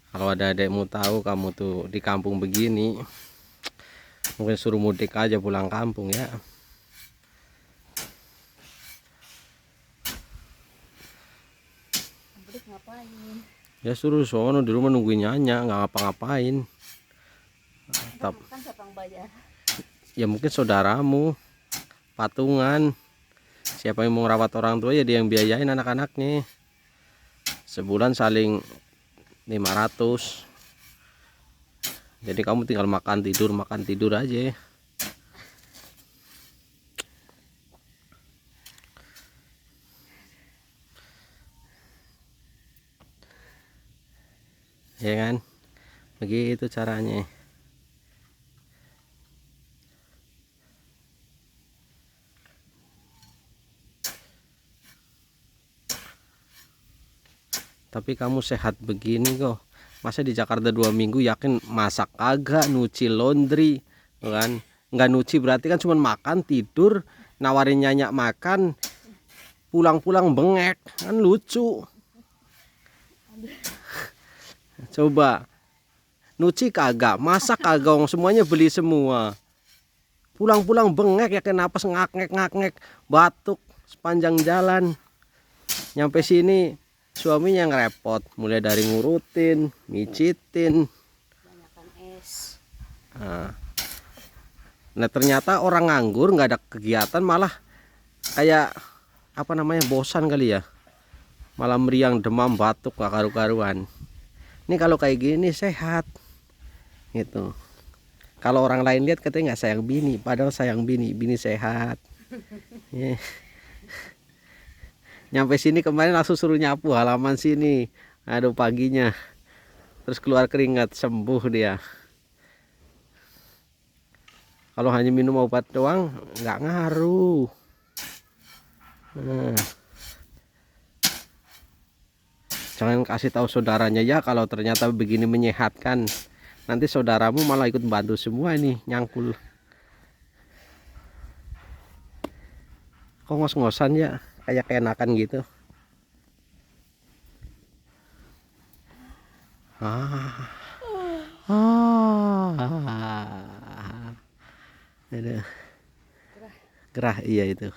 Kalau ada adekmu tahu kamu tuh di kampung begini, mungkin suruh mudik aja pulang kampung ya. Mudik ngapain? Ya suruh sono di rumah nungguin Nyanya, nggak ngapa-ngapain. Kan siapa yang bayar? Ya mungkin saudaramu, patungan. Siapa yang mau ngerawat orang tua ya dia yang biayain anak-anaknya. Sebulan saling 500. Jadi kamu tinggal makan tidur aja. Ya kan? Begitu caranya. Tapi kamu sehat begini kok. Masa di Jakarta 2 minggu yakin masak agak, nyuci laundry, kan? Nggak nyuci berarti kan cuma makan, tidur, nawarin Nyanya makan, pulang-pulang bengek, kan lucu. Coba, nyuci kagak, masak kagak, semuanya beli semua. Pulang-pulang bengek ya kenapa ngak-ngek, batuk sepanjang jalan. Nyampe sini suaminya yang repot, mulai dari ngurutin, micitin. Banyakan es. Nah ternyata orang nganggur nggak ada kegiatan malah kayak apa namanya bosan kali ya, malah meriang, demam, batuk, gak karu-karuan. Ini kalau kayak gini sehat gitu. Kalau orang lain lihat katanya nggak sayang bini, padahal sayang bini, bini sehat. Yeah. Nyampe sini kemarin langsung suruh nyapu halaman sini. Aduh paginya. Terus keluar keringat, sembuh dia. Kalau hanya minum obat doang nggak ngaruh. Nah, jangan kasih tahu saudaranya ya kalau ternyata begini menyehatkan. Nanti saudaramu malah ikut bantu semua ini nyangkul. Kok ngos-ngosan ya, kayak keenakan gitu. Ah. Ah. Aduh. Gerah iya itu.